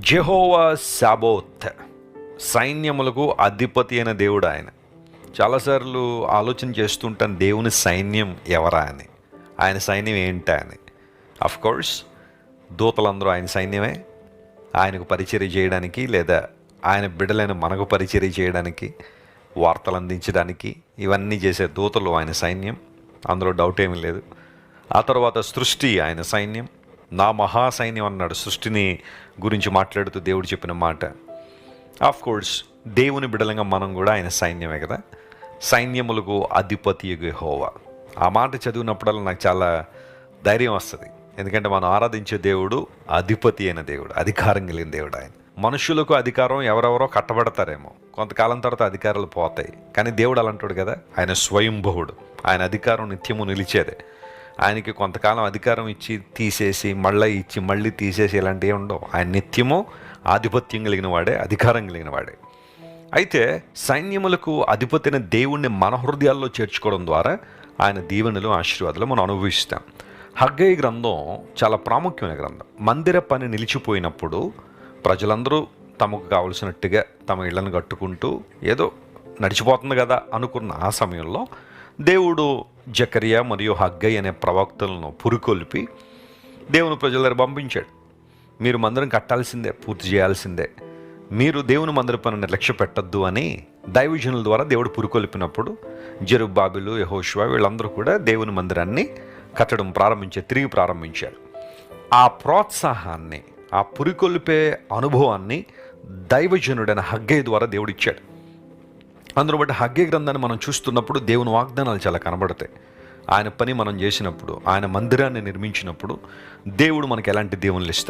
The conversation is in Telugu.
జెహోవా సాబోత్, సైన్యములకు అధిపతి అయిన దేవుడు ఆయన. చాలాసార్లు ఆలోచన చేస్తుంటాను, దేవుని సైన్యం ఎవరా అని, ఆయన సైన్యం ఏంటా అని. కోర్స్ దూతలందరూ ఆయన సైన్యమే. ఆయనకు పరిచర్య చేయడానికి, లేదా ఆయన బిడ్డలైన మనకు పరిచర్య చేయడానికి, వార్తలు అందించడానికి, ఇవన్నీ చేసే దూతలు ఆయన సైన్యం, అందులో డౌట్ ఏమీ లేదు. ఆ తర్వాత సృష్టి ఆయన సైన్యం. నా మహాసైన్యం అన్నాడు సృష్టిని గురించి మాట్లాడుతూ దేవుడు చెప్పిన మాట. కోర్స్ దేవుని బిడలంగా మనం కూడా ఆయన సైన్యమే కదా. సైన్యములకు అధిపతి యెహోవా. ఆ మాట చదివినప్పుడల్లా నాకు చాలా ధైర్యం వస్తుంది. ఎందుకంటే మనం ఆరాధించే దేవుడు అధిపతి అయిన దేవుడు, అధికారం కలిగిన దేవుడు ఆయన. మనుషులకు అధికారం ఎవరెవరో కట్టబడతారేమో, కొంతకాలం తర్వాత అధికారాలు పోతాయి. కానీ దేవుడు అలాంటాడు కదా, ఆయన స్వయంభవుడు. ఆయన అధికారం నిత్యము నిలిచేదే. ఆయనకి కొంతకాలం అధికారం ఇచ్చి తీసేసి మళ్ళీ ఇచ్చి మళ్ళీ తీసేసి ఇలాంటివి ఉండవు. ఆయన నిత్యము ఆధిపత్యం కలిగిన వాడే, అధికారం కలిగిన వాడే. అయితే సైన్యములకు అధిపతి అయిన దేవుణ్ణి మన హృదయాల్లో చేర్చుకోవడం ద్వారా ఆయన దీవెనలు, ఆశీర్వాదాలు మనం అనుభవిస్తాం. హగ్గయి గ్రంథం చాలా ప్రాముఖ్యమైన గ్రంథం. మందిర పని నిలిచిపోయినప్పుడు ప్రజలందరూ తమకు కావలసినట్టుగా తమ ఇళ్లను కట్టుకుంటూ ఏదో నడిచిపోతుంది కదా అనుకున్న ఆ సమయంలో దేవుడు జకరియా మరియు హగ్గయి అనే ప్రవక్తలను పురికొల్పి దేవుని ప్రజల దగ్గర పంపించాడు. మీరు మందిరం కట్టాల్సిందే, పూర్తి చేయాల్సిందే, మీరు దేవుని మందిర పనిని లక్ష్య పెట్టద్దు అని దైవజనుల ద్వారా దేవుడు పురికొల్పినప్పుడు జెరుబ్బాబెలు, యెహోషువ వీళ్ళందరూ కూడా దేవుని మందిరాన్ని కట్టడం తిరిగి ప్రారంభించారు. ఆ ప్రోత్సాహాన్ని, ఆ పురికొల్పే అనుభవాన్ని దైవజనుడైన హగ్గయి ద్వారా దేవుడు ఇచ్చాడు. అందులో బట్టి హగ్గయి గ్రంథాన్ని మనం చూస్తున్నప్పుడు దేవుని వాగ్దానాలు చాలా కనబడతాయి. ఆయన పని మనం చేసినప్పుడు, ఆయన మందిరాన్ని నిర్మించినప్పుడు దేవుడు మనకి ఎలాంటి దీవెనలు ఇస్తాడు.